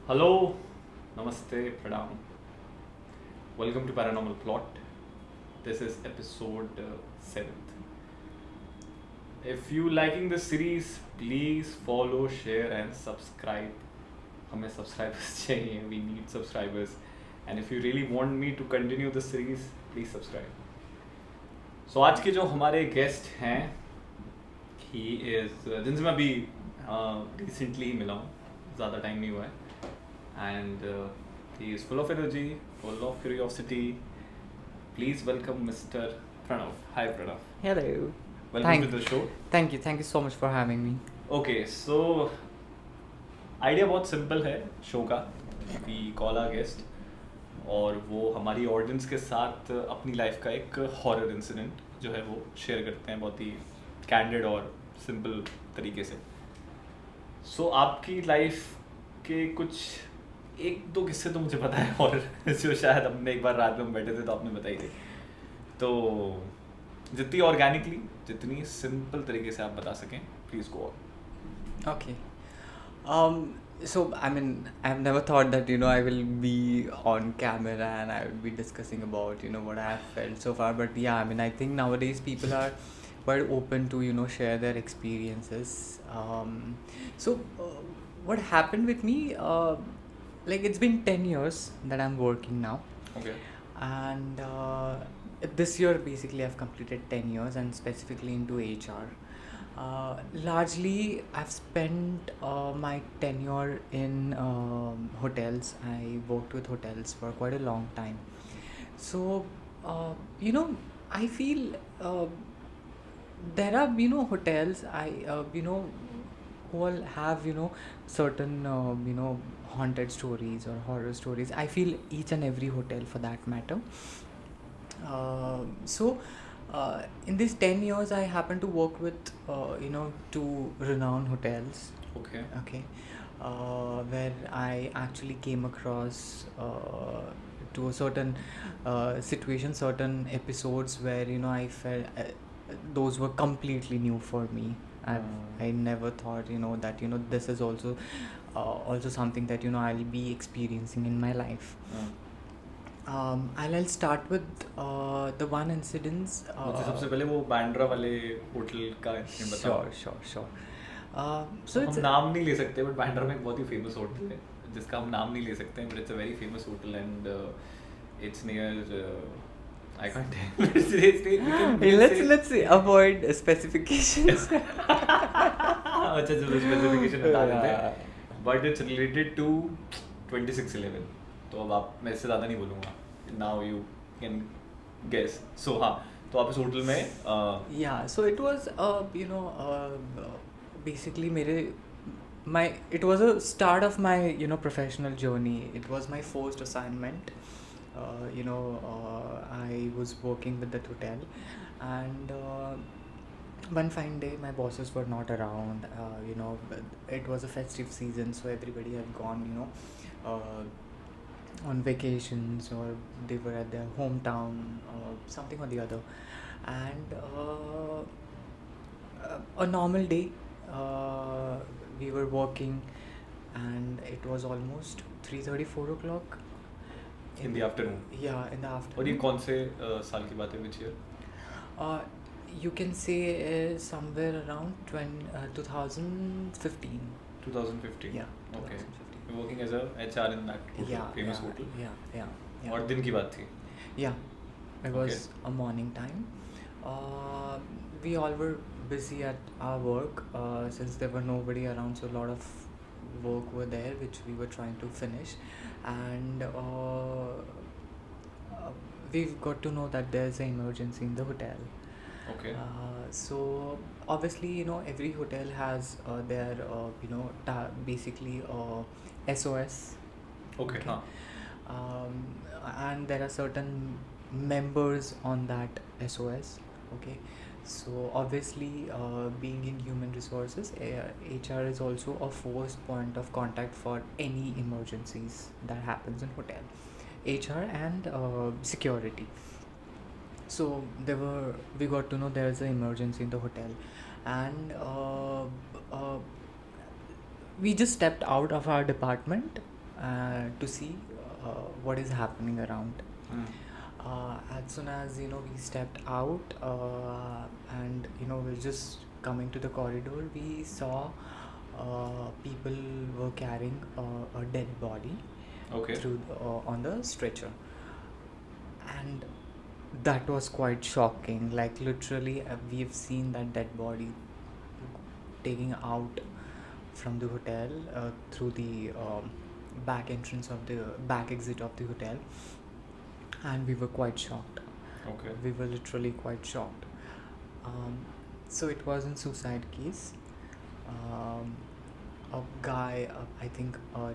Hello, Namaste, Pranam. Welcome to Paranormal Plot. This is episode 7th. If you liking this series, please follow, share and subscribe. हमें subscribers चाहिए. We need subscribers. And if you really want me to continue this series, please subscribe. So आज के जो हमारे guest हैं, he is जिनसे मैं अभी recently ही मिला हूँ, ज़्यादा टाइम नहीं हुआ है. And he is full of energy, full of curiosity. Please welcome Mr. Pranav. Hi Pranav. Hello. Welcome to the show. Thank you so much for having me. Okay, so idea बहुत simple है show का. We call our guest और वो हमारी audience के साथ अपनी life का एक horror incident जो है वो share करते हैं बहुत ही candid और simple तरीके से. So आपकी life के कुछ एक दो किस्से तो मुझे पता है और जो शायद हमने एक बार रात में बैठे थे तो आपने बताई थी. तो जितनी ऑर्गेनिकली जितनी सिंपल तरीके से आप बता सकें please go on. Okay. So I mean, I've never thought that I will be on camera and I will be discussing about what I have felt so far. But yeah, I mean, I think nowadays people are quite open to share their experiences. So what happened with me? Like it's been 10 years that I'm working now. Okay. And this year basically I've completed 10 years and specifically into HR. Largely I've spent my tenure in hotels. I worked with hotels for quite a long time. So I feel there are hotels who all have certain haunted stories or horror stories. I feel each and every hotel for that matter. So in these 10 years I happened to work with two renowned hotels. Okay. Where I actually came across to a certain situation, certain episodes where I felt those were completely new for me. I never thought that this is also something that I'll be experiencing in my life. I'll start with the one incident. मुझे सबसे पहले वो बांद्रा वाले hotel का incident बताओ. Sure. So हम नाम नहीं ले सकते बट बांद्रा में एक बहुत ही फेमस होटल है जिसका हम नाम नहीं ले सकते हैं, but it's a very famous hotel and it's near I can't tell. Let's say avoid specifications. अच्छा चलो स्पेसिफिकेशन बता देते हैं. But it's related to 2611. तो अब आप मैं इससे ज़्यादा नहीं बोलूँगा. Now you can guess. So हाँ, तो आप इस होटल में Yeah, so it was basically it was a start of my professional journey. It was my first assignment. I was working with that hotel, and one fine day my bosses were not around. It was a festive season, so everybody had gone on vacations, or they were at their hometown or something or the other. And a normal day, we were working, and it was almost 3:30, 4 o'clock. in the afternoon. Yeah, in the afternoon. और ये कौन से साल की बात है, which year? You can say somewhere around 2015. 2015. Yeah, Okay. 2015. You're working as a HR in that hotel, famous hotel. Yeah. और दिन की बात थी. Yeah, it was a morning time. We all were busy at our work since there were nobody around, so a lot of work were there which we were trying to finish, and we've got to know that there's an emergency in the hotel. Okay. So obviously every hotel has their basically SOS. Okay. हाँ. And there are certain members on that SOS. Okay, so obviously being in human resources, HR is also a first point of contact for any emergencies that happens in hotel. HR and security. So we got to know there's an emergency in the hotel, and we just stepped out of our department to see what is happening around. Hmm. As soon as we stepped out, and we're just coming to the corridor, we saw people were carrying a dead body Okay. through on the stretcher, and that was quite shocking. Like literally, we've seen that dead body taking out from the hotel through the back entrance of the back exit of the hotel, and we were quite shocked. Okay. We were literally quite shocked. Um, so it was a suicide case. Um, a guy, I think a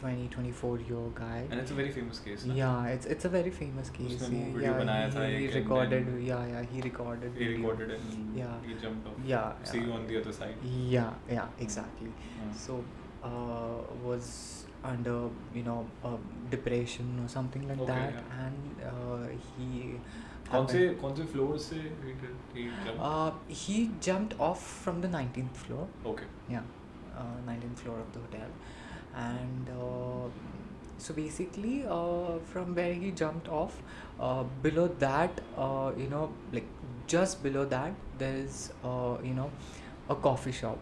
24-year guy. And it's a very famous case. Na? Yeah, it's a very famous case. उसने वो He- video yeah, बनाया था he एक and recorded. then Yeah, he recorded. He video. recorded it and Yeah. he jumped off. Yeah, See you yeah. on the other side. Yeah, exactly. Hmm. So was under depression or something like Okay, that, yeah. and he कौन से floor से he jumped? he jumped off from the 19th floor. Okay. Yeah, 19th floor of the hotel, and so basically from where he jumped off, below that, like just below that, there's a coffee shop.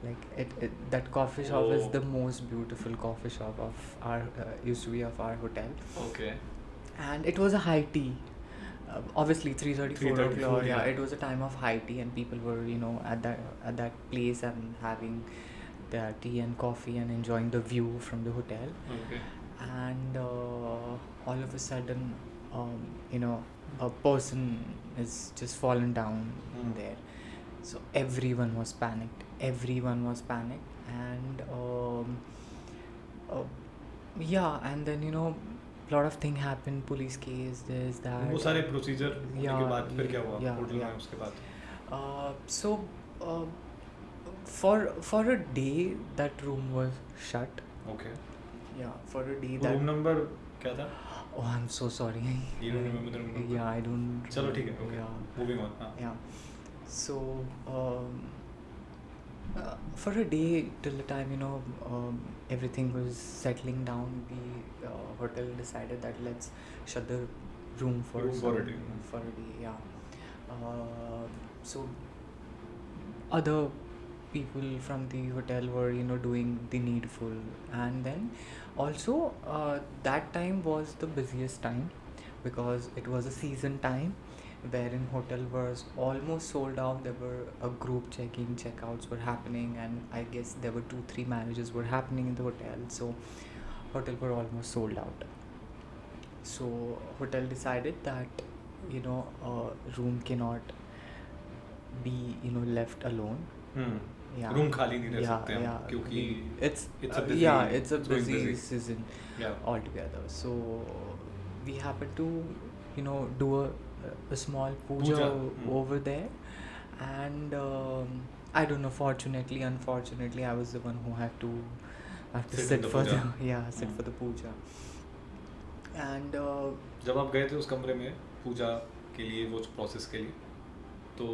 Like that coffee shop is Oh. the most beautiful coffee shop of our used to be of our hotel, Okay. and it was a high tea. Obviously 3:30, 4 3:34, o'clock. Yeah, yeah. it was a time of high tea, and people were at that place and having their tea and coffee and enjoying the view from the hotel. Okay. And all of a sudden, a person is just fallen down in Hmm. there. So everyone was panicked. And yeah, and then lot of thing happened. Police case, this, that. वो सारे procedure होने के Yeah, बाद फिर क्या हुआ? yeah, hotel yeah. में उसके बाद. So for a day that room was shut. Okay. Yeah, for a day वो that. room number क्या था? Oh, I'm so sorry. You don't remember the room number? Yeah, I don't. चलो ठीक है. Okay. Yeah. Moving on. हाँ. Yeah. So for a day till the time everything was settling down, the hotel decided that let's shut the room for Room for a day. For a day, yeah. So other people from the hotel were doing the needful, and then also that time was the busiest time because it was a season time wherein hotel was almost sold out. There were a group check-in checkouts were happening, and I guess there were 2-3 marriages were happening in the hotel, so hotel were almost sold out. So hotel decided that room cannot be left alone. Hmm. Yeah. Room खाली नहीं रह Yeah, सकते हम yeah. क्योंकि it's it's a busy. yeah, it's a it's going busy season Yeah. altogether. So we happened to do a small puja Puja, hmm. over there, and I don't know, fortunately, unfortunately, I was the one who had to Sit in sit the for puja. sit Hmm. for the puja. And जब आप गए थे उस कमरे में पूजा के लिए वो प्रोसेस के लिए तो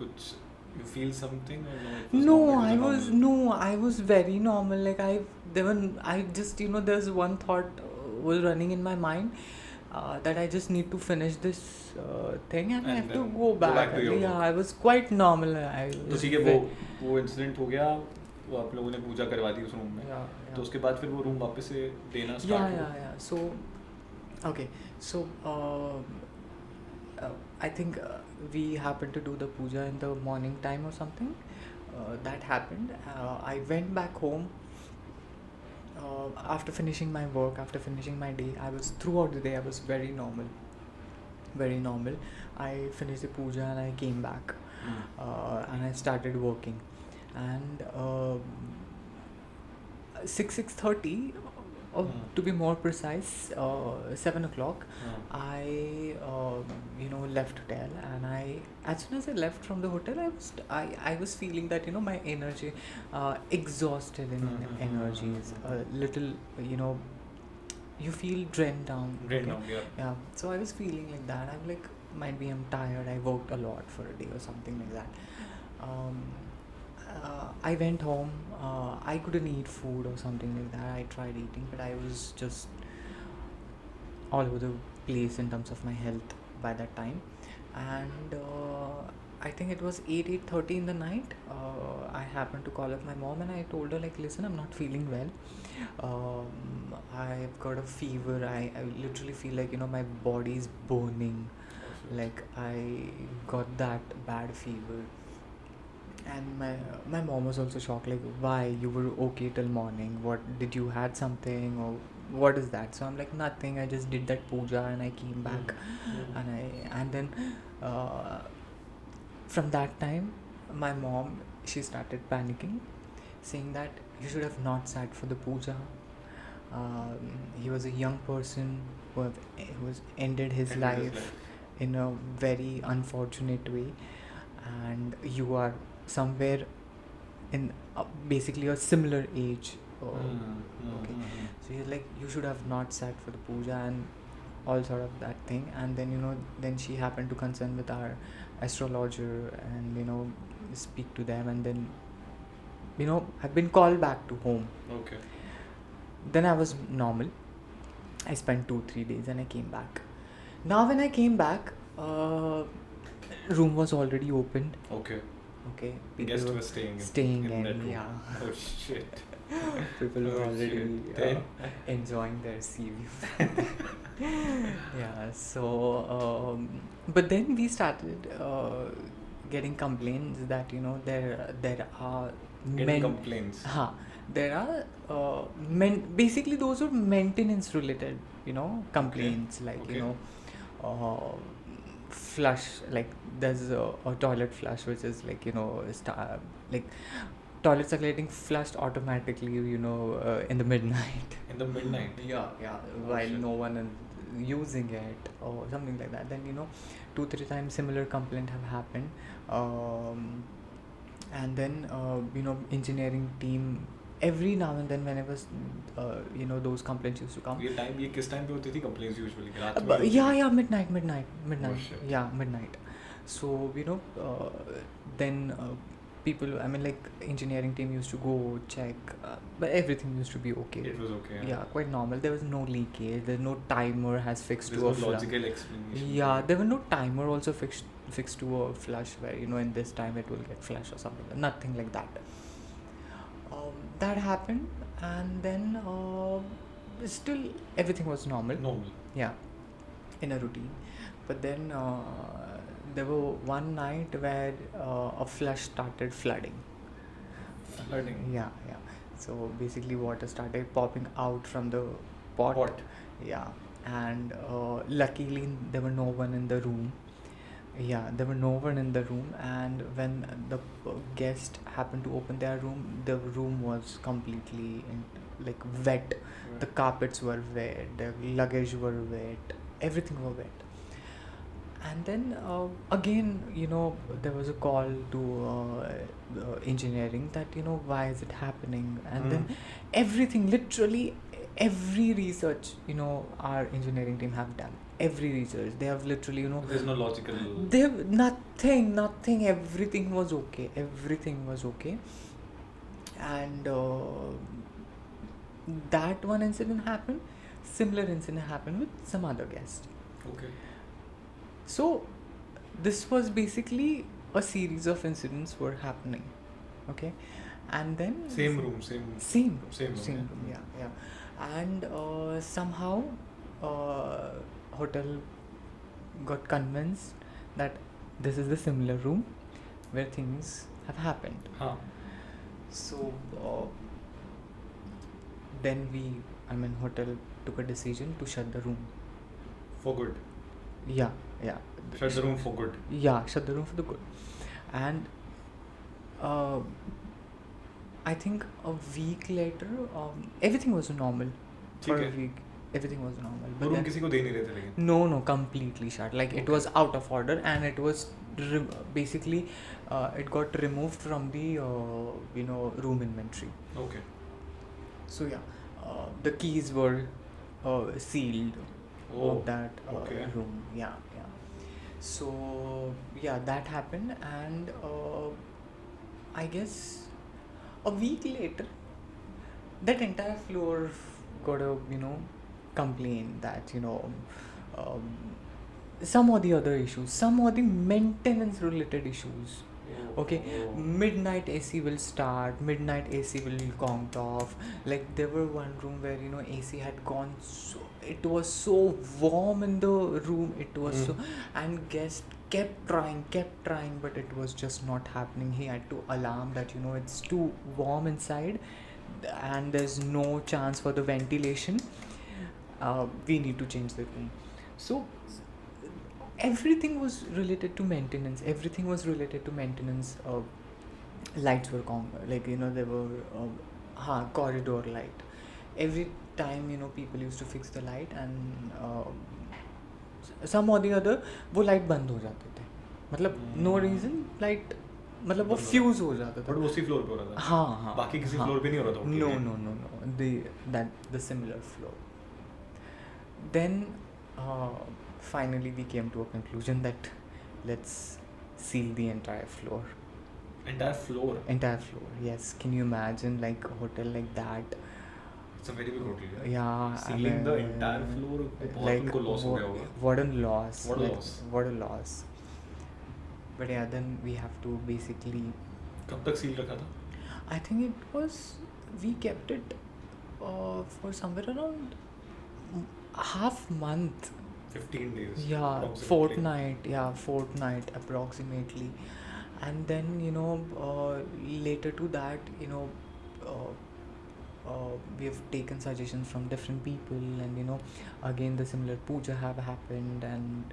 कुछ you feel something or no? It was no, normal, it was normal? I was very normal. Like I just there's one thought was running in my mind, that I just need to finish this thing, and I And have to then go go back. back to your Yeah, work. I was quite normal. I तो was ठीक है ve- वो incident हो गया वो आप लोगों ने पूजा करवा दी उस रूम में Yeah, तो yeah. उसके बाद फिर वो रूम वापस से देना Yeah, start yeah. So, okay. So, I think we happened to do the puja in the morning time or something. That happened. I went back home. After finishing my work, after finishing my day, throughout the day, I was very normal. Very normal. I finished the puja and I came back. And I started working. And 6:30, to be more precise, 7 o'clock, I left hotel, and as soon as I left from the hotel, I was feeling that my energy, exhausted in energies, a little, you feel drained down. Drained okay? down, yeah. Yeah, so I was feeling like that. I'm like, might be I'm tired, I worked a lot for a day or something like that. I went home. I couldn't eat food or something like that. I tried eating, but I was just all over the place in terms of my health by that time. And I think it was 8:30 in the night. I happened to call up my mom and I told her, like, listen, I'm not feeling well. I've got a fever. I literally feel like, my body is burning. Like, I got that bad fever. And my mom was also shocked, like, why, you were okay till morning, what did you had something, or what is that? So I'm like, nothing, I just did that puja and I came back. And then uh, from that time, my mom, she started panicking, saying that you should have not sat for the puja. He was a young person who was ended his Ended his life life. in a very unfortunate way, and you are somewhere in basically a similar age. Okay, so he's like, you should have not sat for the puja and all sort of that thing. And then then she happened to consult with our astrologer and speak to them, and then I've been called back to home. Okay. Then I was normal. I spent 2-3 days and I came back. Now when I came back, room was already opened. Okay. Okay, Guest were was staying staying in that in, room. yeah. Oh shit. People were Oh, already shit. Then? enjoying their sea view. Yeah, so but then we started getting complaints that there are Getting complaints. there are basically those are maintenance related complaints, like Okay. uh, flush, like there's a toilet flush which is like like toilets are getting flushed automatically in the midnight. In the midnight. Yeah, Oh, while shit. no one is using it or something like that. Then 2-3 times similar complaint have happened. And then engineering team, every now and then whenever those complaints used to come. ये किस time पे होती थी complaints usually? रात में But ही होती थी? yeah, midnight. Oh, shit. Yeah, midnight. So then people, I mean, like, engineering team used to go check, but everything used to be okay. It was okay. Yeah, quite normal. There was no leakage. There's no timer has fixed There's to no a flush. logical explanation. Yeah, there were no timer also fixed to a flush where in this time it will get flush or something. Nothing like that. That happened, and then still everything was normal. Normal. Yeah, in a routine. But then there were one night where a flush started flooding. Flooding. Yeah. So basically, water started popping out from the pot. Pot. Yeah, and luckily there were no one in the room. Yeah, there were no one in the room, and when the guest happened to open their room, the room was completely like wet. The carpets were wet, the luggage were wet, everything were wet. And then again, there was a call to engineering that why is it happening, and then everything, literally every research our engineering team have done, every research they have literally There's no logical. they have nothing, everything was okay. And that one incident happened, similar incident happened with some other guest. Okay. So this was basically a series of incidents were happening. Okay, and then Same room. same Same room, room, yeah. And somehow hotel got convinced that this is the similar room where things have happened. Huh. So then hotel took a decision to shut the room. For good. Yeah. Shut the room for good. Yeah, shut the room for the good. And I think a week later, everything was normal. For ठीक a है. week, everything was normal. वो But room then, किसी को दे नहीं रहे थे लेकिन. no, completely shut. Like, it Okay. was out of order, and it was basically it got removed from the room inventory. Okay. So yeah, the keys were sealed Oh, of that okay. room. Yeah. So yeah, that happened, and I guess a week later, that entire floor got a complaint that um, some or the other issues, some or the maintenance related issues. Okay, midnight AC will start, midnight AC will conked off. Like there were one room where AC had gone, so it was so warm in the room, it was so, and guest kept trying, but it was just not happening. He had to alarm that it's too warm inside and there's no chance for the ventilation. We need to change the room. So everything was related to maintenance. Everything was related to maintenance. Lights were like there were corridor light. Every time people used to fix the light, and some or the other वो light बंद हो जाते थे, मतलब no reason light, मतलब वो fuse हो जाता था. बट उसी फ्लोर पे हो रहा था. हाँ हाँ, बाकी किसी फ्लोर पे नहीं हो रहा था. No, no, no, no. The similar floor. Then finally we came to a conclusion that let's seal the entire floor. Entire floor. Entire floor. Yes. Can you imagine like a hotel like that? It's a very big hotel. Yeah. Sealing the entire floor. बहुत उनको loss हो गया होगा. What a loss. What a loss. What a loss. But yeah, then we have to basically. कब तक seal रखा था? I think it was, we kept it for somewhere around half month. 15 days. Yeah, fortnight approximately. And then later to that we have taken suggestions from different people, and again the similar puja have happened, and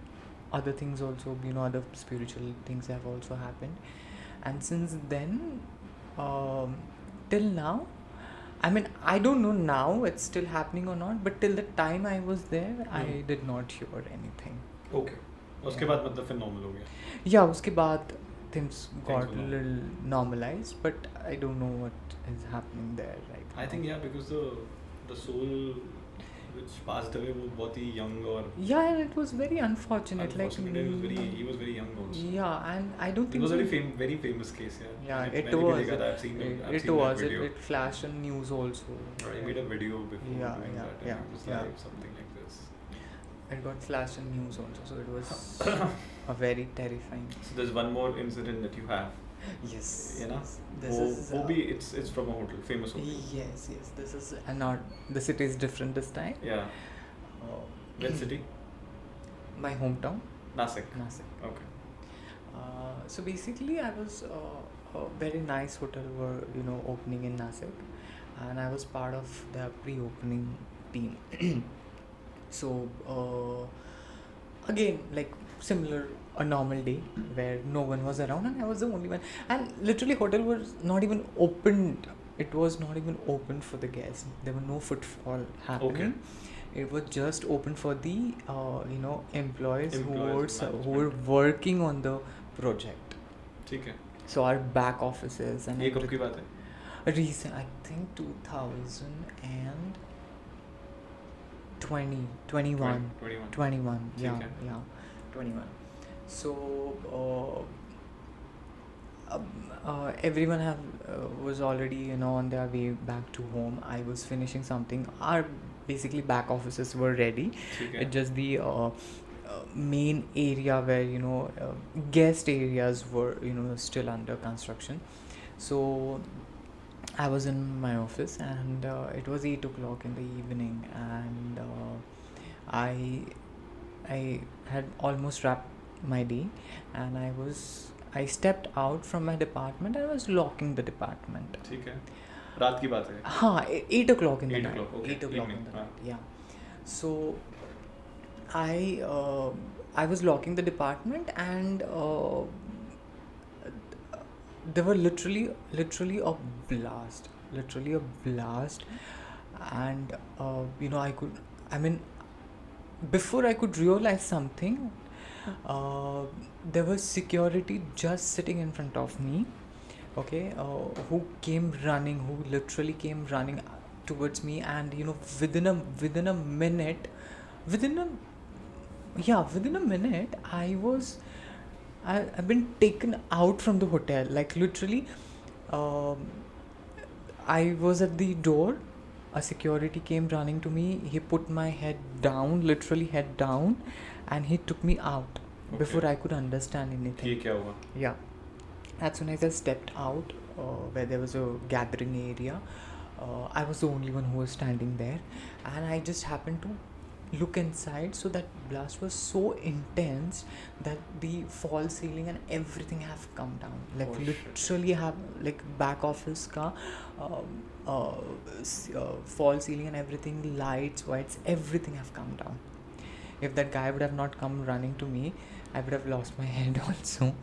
other things also, other spiritual things have also happened. And since then till now, I mean, I don't know now it's still happening or not, but till the time I was there, I did not hear anything. Okay. उसके बाद मतलब फिर normal हो गया. Yeah, उसके बाद things got were a little normalized, but I don't know what is happening there right now. I think yeah, because the soul which passed away was बहुत ही young और. Yeah, and it was very unfortunate. Like he was very young also. Yeah, and I don't think it was so. a very famous case. Yeah, And it मैंने भी was. देखा था, I've seen It that was. video. It flashed on news also. I made a video before Yeah, doing yeah, that, and yeah, it was yeah. like something like this. It got flashed on news also, so it was a very terrifying. So there's one more incident that you have. Yes. You know, This is. it's from a hotel, famous hotel. Yes. This is, and not the city is different this time. Yeah. Which city? My hometown, Nashik. Nashik. Okay. So basically, I was a very nice hotel were opening in Nashik, and I was part of the pre-opening team. So again, like similar, a normal day where no one was around and I was the only one, and literally hotel was not even opened. It was not even open for the guests. There were no footfall happening. It was just open for the employees who were working on the project. ठीक है. So our back offices and ये कब की बात है? recent, I think 2021. 21. Yeah, Okay. yeah, 21. So everyone was already on their way back to home. I was finishing something. Our basically back offices were ready. Okay. It's just the main area where guest areas were still under construction. So I was in my office, and it was 8 o'clock in the evening, and I had almost wrapped my day, and I stepped out from my department. I was locking the department. ठीक है. रात की बात है. हाँ, 8 o'clock in the 8 night. o'clock, okay. 8 o'clock Evening, in the हाँ. night. Yeah. So I was locking the department, and there were literally a blast, and before I could realize something, there was security just sitting in front of me, okay, who literally came running towards me, and within a minute I've been taken out from the hotel. Like literally, Um, I was at the door. A security came running to me. He put my head down, literally head down, and he took me out before Okay. I could understand ये anything. क्या हुआ? Yeah. As soon as I stepped out, where there was a gathering area, I was the only one who was standing there, and I just happened to look inside. So that blast was so intense that the fall ceiling and everything have come down. Like Oh, shit. literally have like back office ka, fall ceiling and everything, lights, whites, everything have come down. If that guy would have not come running to me, I would have lost my head also.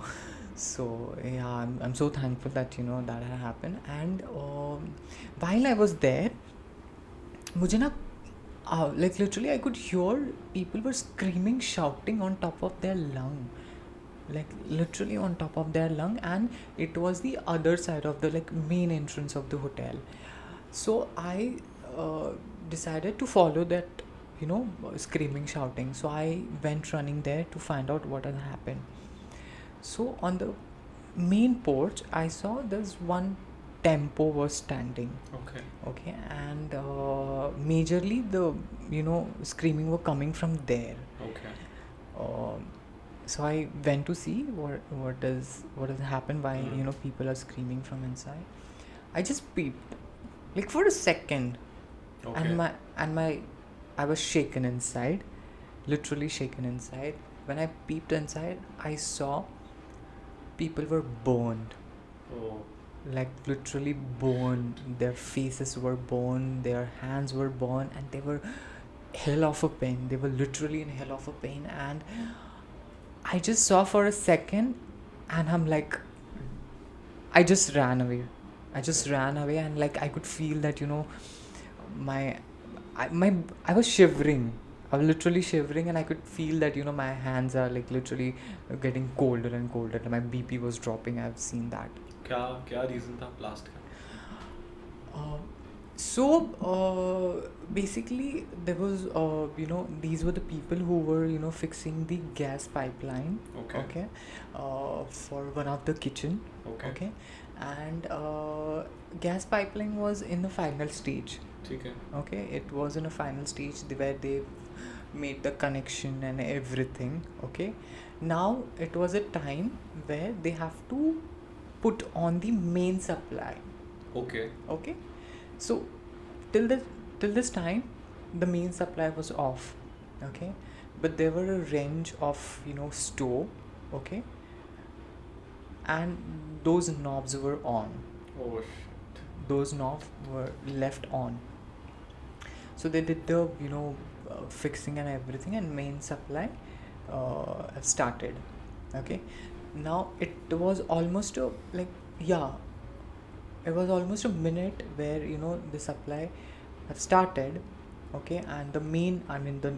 So yeah, I'm so thankful that that had happened. And while I was there, मुझे ना like literally I could hear people were screaming, shouting on top of their lung, like literally on top of their lung, and it was the other side of the like main entrance of the hotel. So I decided to follow that screaming, shouting. So I went running there to find out what had happened. So on the main porch, I saw there's one tempo was standing. Okay. Okay, and majorly the screaming were coming from there. Okay. Um, so I went to see what has happened. Why people are screaming from inside. I just peeped, like for a second, Okay. and my I was shaken inside, literally shaken inside. When I peeped inside, I saw people were burned, Oh. like literally burned. Their faces were burned, their hands were burned, and they were hell of a pain. They were literally in hell of a pain, and I just saw for a second, and I'm like, I just ran away. I just ran away, and like I could feel that my I was shivering. I was literally shivering, and I could feel that my hands are like literally getting colder and colder. My BP was dropping. I've seen that. क्या reason था blast का? Uh, so basically there was these were the people who were fixing the gas pipeline. Okay. For one of the kitchen. Okay. And gas pipeline was in the final stage. ठीक है. Okay, it was in a final stage where they made the connection and everything. Okay, now it was a time where they have to put on the main supply. Okay. Okay, so till this time the main supply was off. Okay, but there were a range of stove. Okay, and those knobs were on. Oh shit. Those knobs were left on. So they did the fixing and everything, and main supply started. Okay, now it was almost it was almost a minute where the supply have started. Okay, and the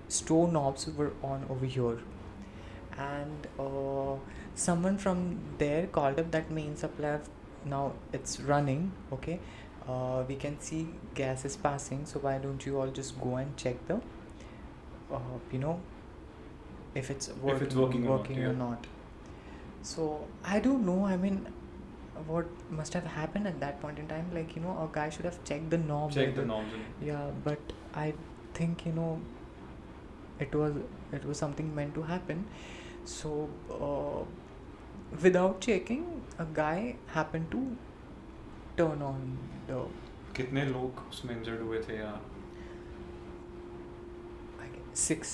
stove knobs were on over here, and someone from there called up that main supply now it's running. Okay, we can see gas is passing, so why don't you all just go and check the if it's working or not. So I don't know, I mean, what must have happened at that point in time, like a guy should have checked the knob. Check the knobs. Yeah, but I think it was something meant to happen. So without checking, a guy happened to turn on the कितने लोग उसमें injured हुए थे या? I guess 6.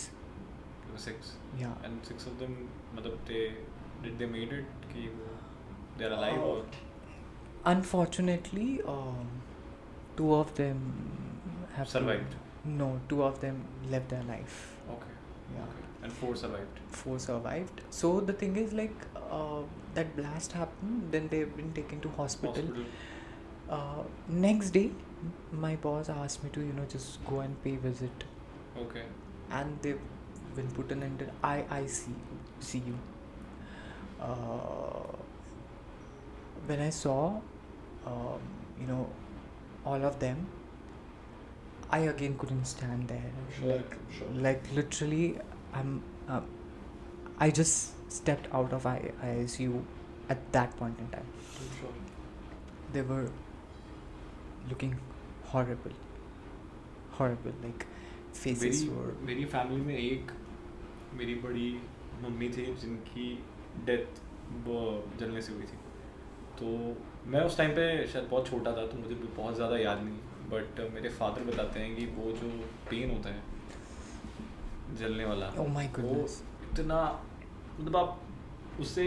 There were 6. Yeah. And 6 of them, मतलब did they made it कि they're alive or? Unfortunately, 2 of them have Survived. No, 2 of them left their life. Okay. Yeah. Okay. And 4 survived. 4 survived. So the thing is, like, that blast happened, then they've been taken to hospital. Next day, my boss asked me to just go and pay visit, Okay. and they've been put in under ICU. When I saw all of them, I again couldn't stand there. Sure. Like literally, I just stepped out of ICU at that point in time. Sure. they were looking horrible, like faces were. मेरी family में एक मेरी बड़ी mummy थी जिनकी death जलने से हुई थी. तो मैं उस टाइम पे शायद बहुत छोटा था, तो मुझे भी बहुत ज़्यादा याद नहीं, बट मेरे फादर बताते हैं कि वो जो पेन होता है जलने वाला, Oh my वो goodness. इतना, मतलब आप उसे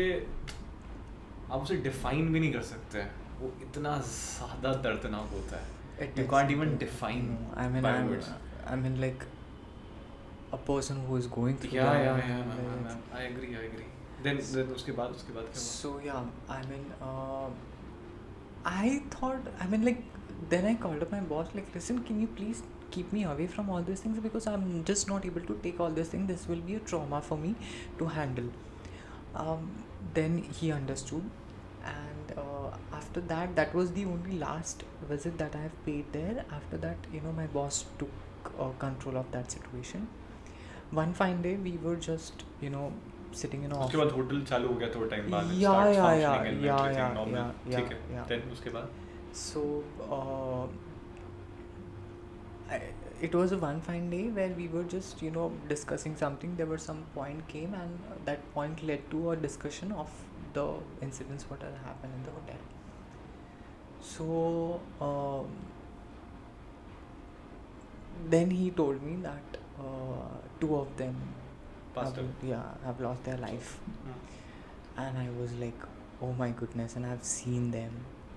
डिफाइन भी नहीं कर सकते. वो इतना ज़्यादा दर्दनाक होता है. It You is, can't it even is. define No, I mean, by words. I mean, like a person who is going through Yeah, that. man. I agree. Then उसके बाद क्या हुआ? So yeah, I mean, I thought, I mean, like, then I called up my boss, like, listen, can you please keep me away from all these things, because I'm just not able to take all these things. This will be a trauma for me to handle. Then he understood, and after that, that was the only last visit that I have paid there. After that, my boss took control of that situation. One fine day, we were just, sitting in उसके office. बाद hotel चालू हो गया थोड़ा time बाद. Yeah, Starts yeah, functioning yeah, and yeah, everything yeah, normal. ठीक है. yeah. Then उसके बाद So, it was a one fine day where we were just, discussing something. There was some point came, and that point led to a discussion of the incidents what had happened in the hotel. So, then he told me that two of them Passed away. have lost their life. Hmm. And I was like, oh my goodness, and I've seen them.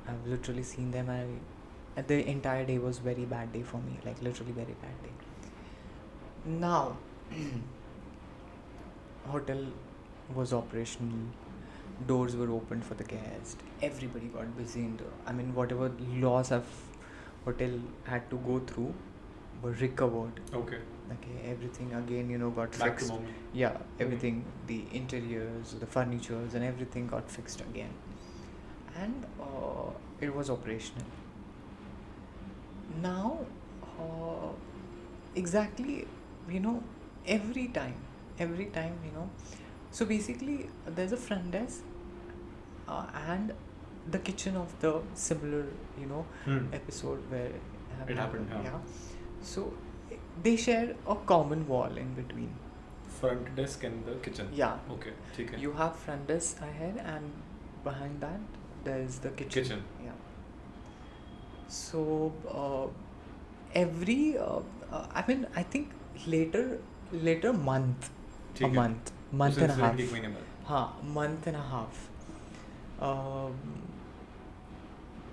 I've literally seen them. The entire day was very bad day for me, like literally very bad day. Now, hotel was operational, doors were opened for the guest, everybody got busy, and I mean, whatever loss of hotel had to go through were recovered. Okay. Okay, everything again, got Back to fixed. normal. Yeah, everything, the interiors, the furnitures, and everything got fixed again, and it was operational. Now, exactly, every time, so basically, there's a front desk and the kitchen of the similar, episode where It happened, yeah. So they share a common wall in between. Front desk and the kitchen. Yeah. Okay. ठीक है. You have front desk ahead, and behind that there's the kitchen. Kitchen. Yeah. So every I mean, I think later month, ठीक है. month and a उसे half. एक महीने बाद. Month and a half.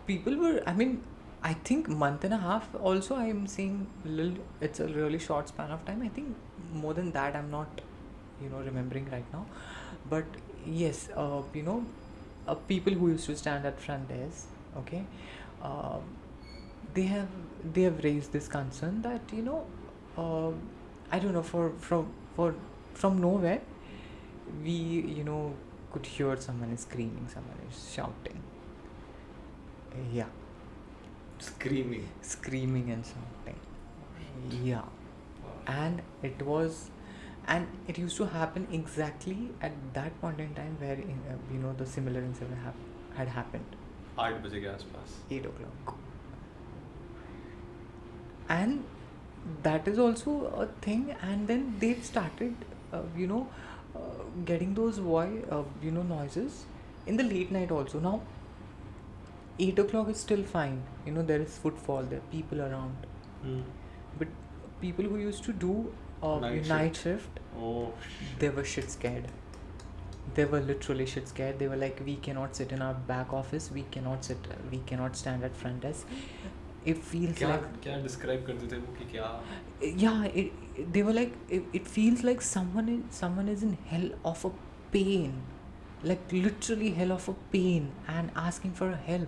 People were, I mean, I think month and a half also, I am saying it's a really short span of time. I think more than that I'm not, remembering right now. But yes, people who used to stand at front desk, okay, they have raised this concern that, I don't know, from nowhere, we, could hear someone is screaming, someone is shouting. Yeah. Screaming. Screaming and shouting. Yeah. Wow. And it used to happen exactly at that point in time where, the similar incident had happened. 8 बजे के आसपास. 8 o'clock. And that is also a thing. And then they started, getting those noises in the late night also. Now, 8 o'clock is still fine. There is footfall, there are people around. But people who used to do night shift, Oh shit. they were shit scared. They were literally shit scared. They were like, we cannot sit in our back office. We cannot stand at front desk. It feels like... क्या describe करते थे वो कि क्या? Yeah, they were like, it feels like someone is in hell of a pain. Like literally hell of a pain and asking for help.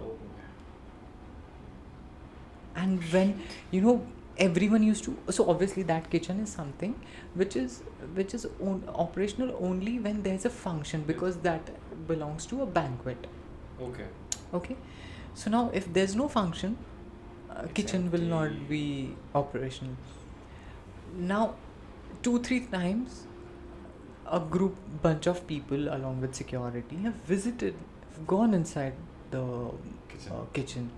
Oh. And when everyone used to, so obviously that kitchen is something which is operational only when there's a function, because that belongs to a banquet. Okay, so now if there's no function, kitchen will not be operational. Now 2-3 times a bunch of people along with security have gone inside the Kitchen. kitchen,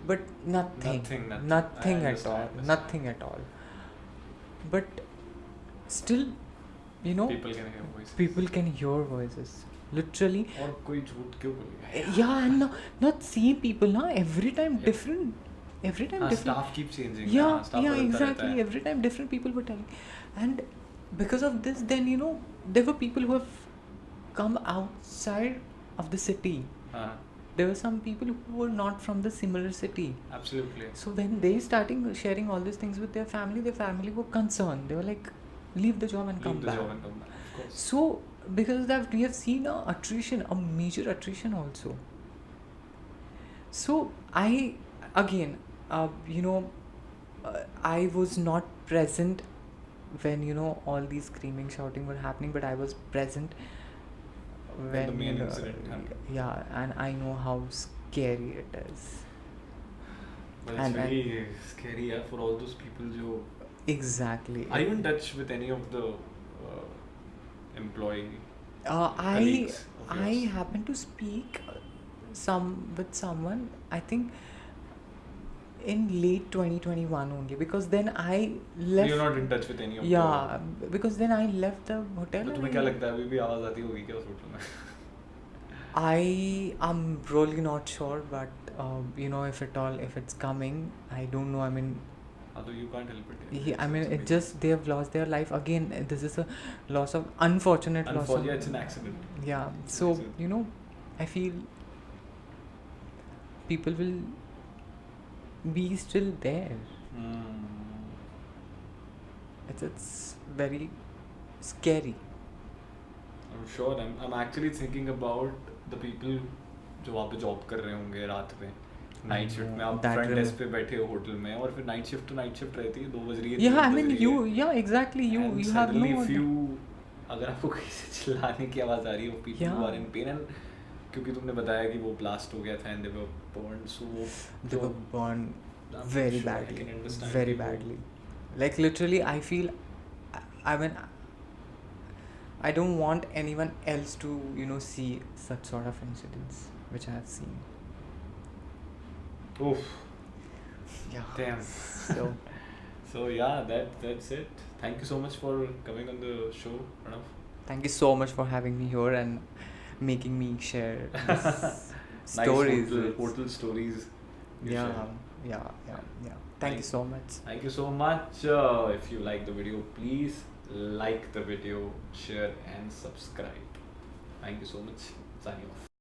but nothing, Nothing. nothing I at all, understand. nothing at all. But still, you know, People can hear voices. people can hear voices, literally. और कोई झूठ क्यों बोलेगा? Yeah, and not same people, na, every time Yeah. different, every time different. Staff keep changing. Yeah, Staff yeah, बदलता रहता exactly. है. Every time different people were telling, and because of this, then you know, there were people who have come outside of the city. हाँ, There were some people who were not from the similar city. absolutely. So when they starting sharing all these things with their family were concerned. They were like, leave the job and come Leave the back. job and come back. Of course. So because of that, we have seen a major attrition also. So I again, you know, I was not present when, you know, all these screaming, shouting were happening, but I was present when the main incident happened. Yeah, and I know how scary it is. But it's And- very scary, yeah, for all those people जो. Exactly. Are you in touch with any of the employee? I colleagues of I yours? happened to speak with someone, I think in late 2021 only, because then I left. You're not in touch with any of Yeah, because then I left the hotel. तो and तुम्हें I- क्या लगता है अभी भी आवाज आती होगी क्या उस होटल में? I am really not sure, but you know, if it's coming, I don't know. I mean, Although you can't help it. I mean, it just they have lost their life again. This is a loss of unfortunate loss. Of, Yeah, it's an accident. Yeah, so Accident. you know, I feel people will be still there. It's very scary. I'm sure. I'm actually thinking about the people जो वहाँ पे job कर रहे होंगे रात में night shift में आप That फ्रंट will- डेस्क पे बैठे हो होटल में और फिर नाइट शिफ्ट रहती है 2 बज रही है Yeah, 3 I बज mean, रही है. yeah, exactly. You And have no. suddenly if you अगर आपको कहीं से चिल्लाने की आवाज आ रही हो people who Yeah. are in pain and क्योंकि तुमने बताया कि वो blast हो गया था and they were burned so वो They were burned I'm very sure I badly. can understand Very people. badly. Like literally, I feel. I mean, I don't want anyone else to, you know, see such sort of incidents which I have seen. Oof. Yeah. Damn. So So yeah, that's it. Thank you so much for coming on the show, Pranav. thank you so much for having me here and making me share this Nice stories. hotel stories. you Yeah, shared. yeah. Thank you so much. Thank you so much. If you like the video, please like the video, share and subscribe. Thank you so much. Signing off.